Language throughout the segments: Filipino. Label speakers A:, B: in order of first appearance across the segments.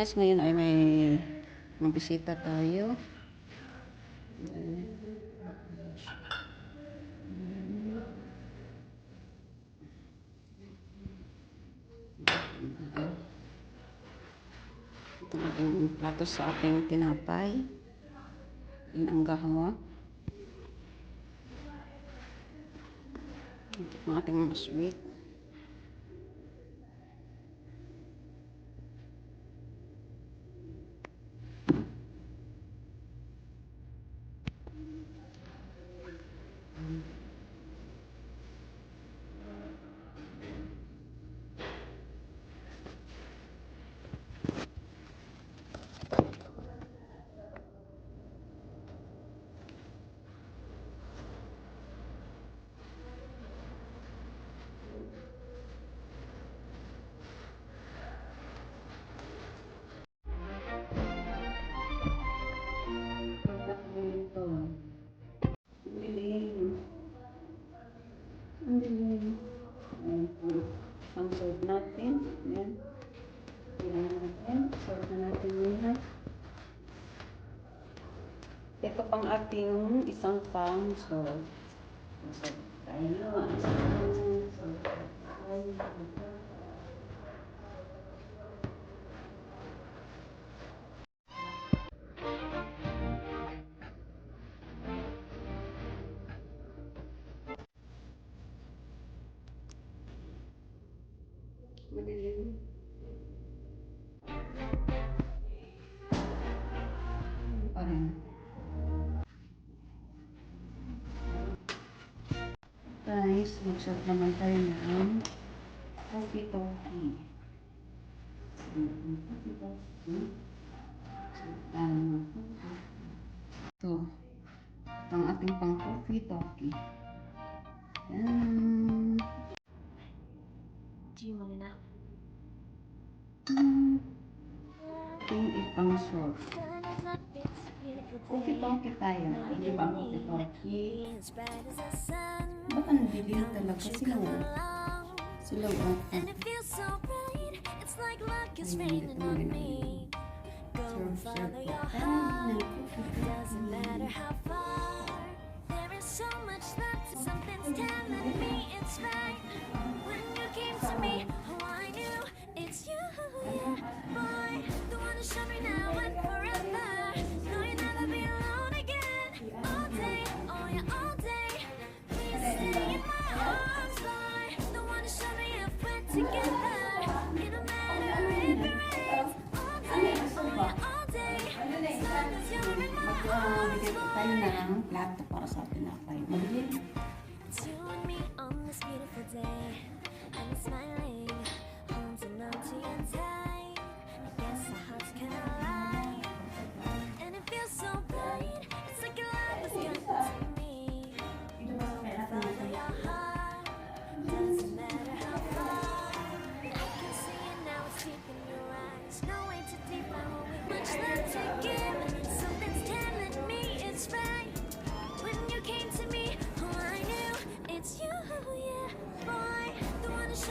A: guys, ngayon ay may bisita tayo. Ito ang plato sa ating tinapay. Yun ang gahawa. Ito ang ating mga sweet. Ang dilim. Ang serve natin. Yan. Yan natin. Serve na natin yan. Ito pang ating isang pang serve. Serve tayo. Serve tayo. Madilim. Parang. Guys, mag-serve naman tayo ng toki-toki. Ito. Ito ang ating pang toki-toki. Yan. Ito ipang serve. Toki-toki tayo. Hindi ba toki-toki? Ba't ang dilim talaga? Silaw. Silaw ang serve, bigyan tayo ng plato para sa atin na kayo. Madilim.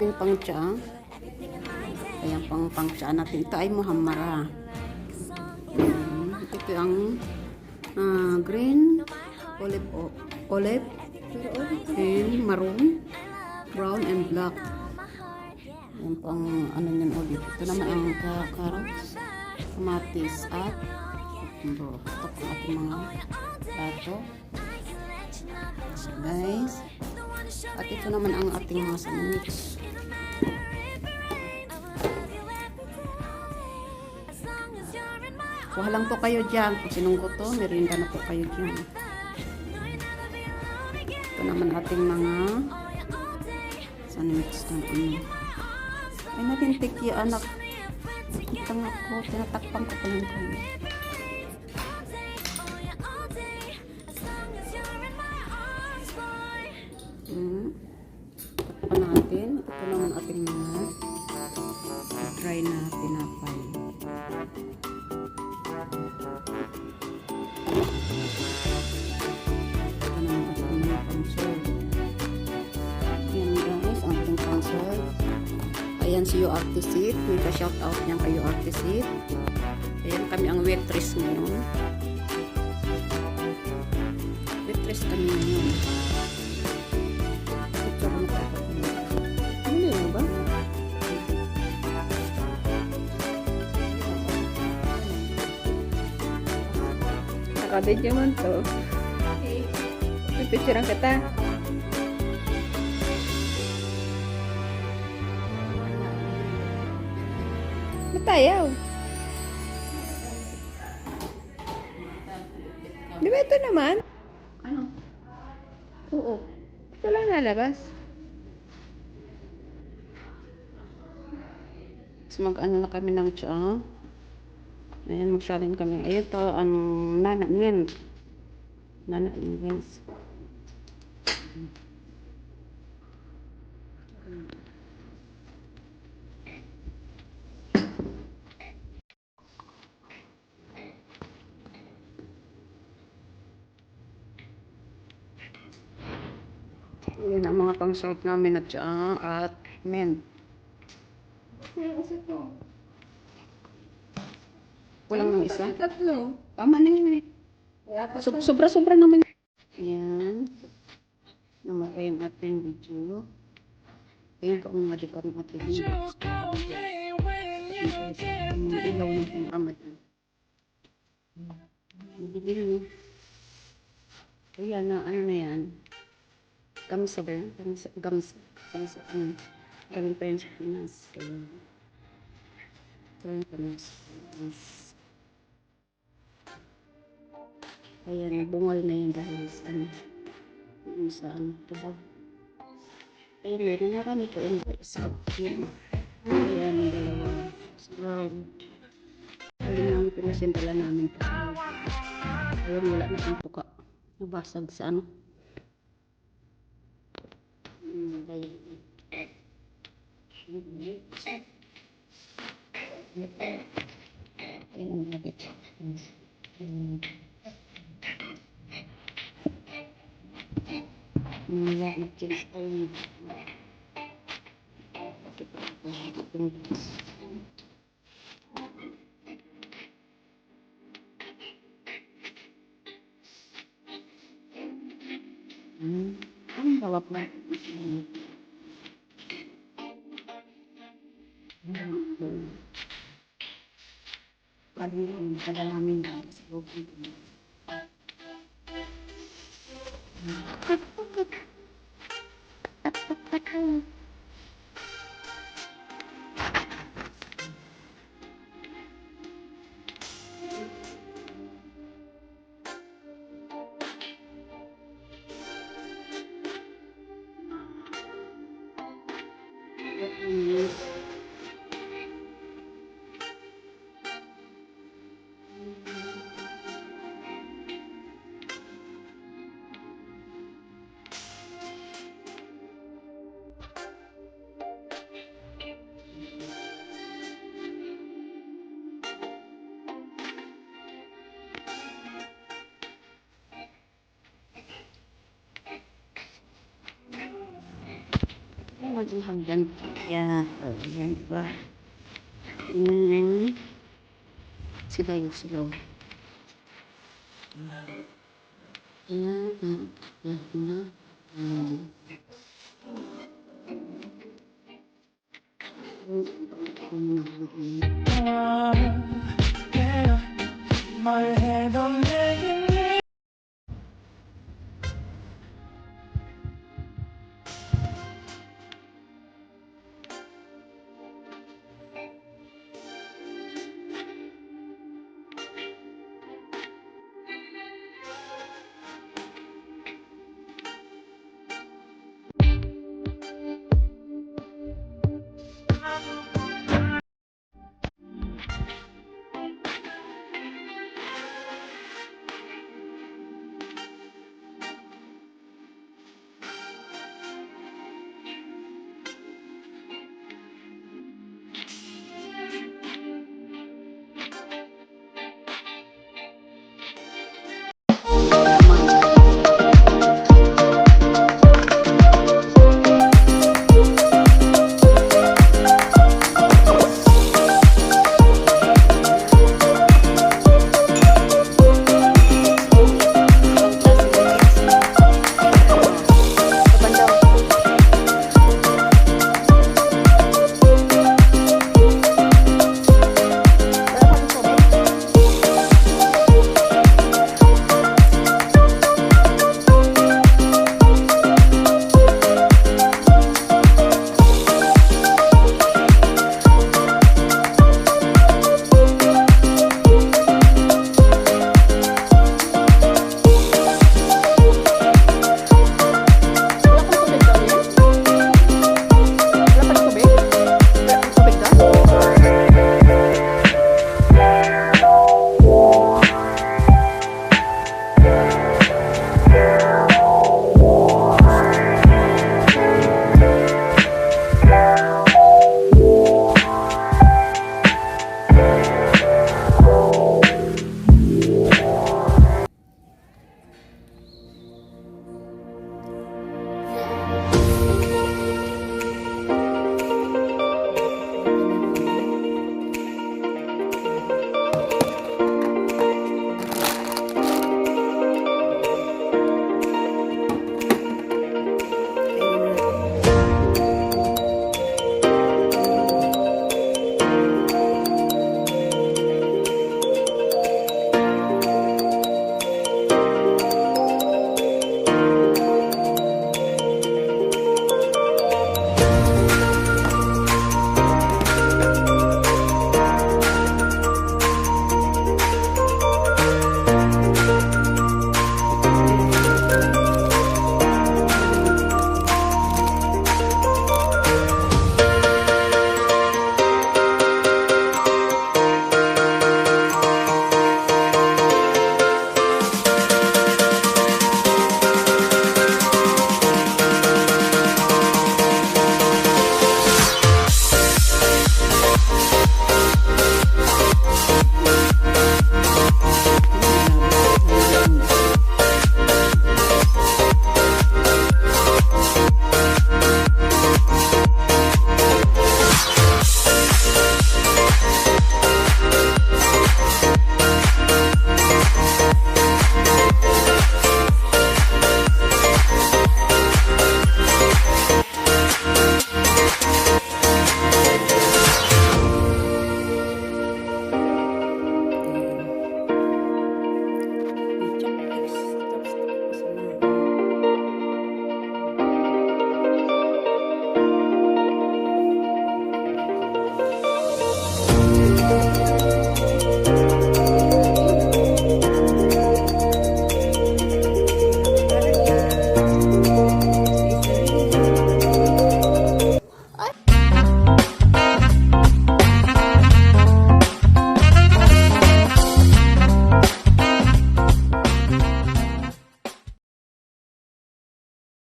A: Yung pang-tsa. Ayan, pang-tsa natin. Ito ay muhammara. Ito ang green, olive, and maroon, brown, and black. Ayan pang ano yan olive. Ito naman ang carrots, kamatis, at ito pang ating mga plato. Guys. At ito naman ang ating mga sandwich. Kuha lang po kayo dyan. Kung sinong gusto, merinda na po kayo dyan. Ito naman ating mga sandwich ng ano. Ay natin tiki anak. Itang ako, tinatakpan ko pa lang kayo. Natin. Ito naman ating mga dry na tinapay. Ito naman ating mga pang-serve. Ayan guys, ang ating pang-serve. Ayan si URTC. May pa-shout out niyang kay URTC. Ayan kami ang waitress ngayon. Waitress kami ngayon. Picture mo pa. Ano yun ba? Nakabidyo man to. Pipicturean kita. Matayaw. Di ba ito naman? Ano? Oo. Ito lang nalabas. So mag-ano na kami ng tiyan. Ayan, mag-sharing kami. Ayan to, ang nana nins. Nana nins. Ayan ang mga pang-serve namin na tiyan at mint. Walang ng isa? Tatlo. Tama na yun eh. Sobra-sobra naman. Ayan. Namatay yung ating video. Ayan ka mga dekor ng ating video. Ilaw na yung Ramadan. Hindi. Ayan na, ano na yan? Gamsa ba yan? Gamsa. Galing pa yun sa Pinas. Galing pa yun sa Pinas. Ayan, bungal na yun dahil sa ano, diba? Ayan, meron na kami ito. Ayan, ang dalawa. Ayan ang pinasintala namin. Ayan, wala na ang puka. Nabasag sa ano. Ayan. Ayan, nabit. Wala na kinis tayo. Ang bawap na. Ang kada namin sa loob. Maging hanggang yan. Ayan, diba? Sila yung silaw. Ayan.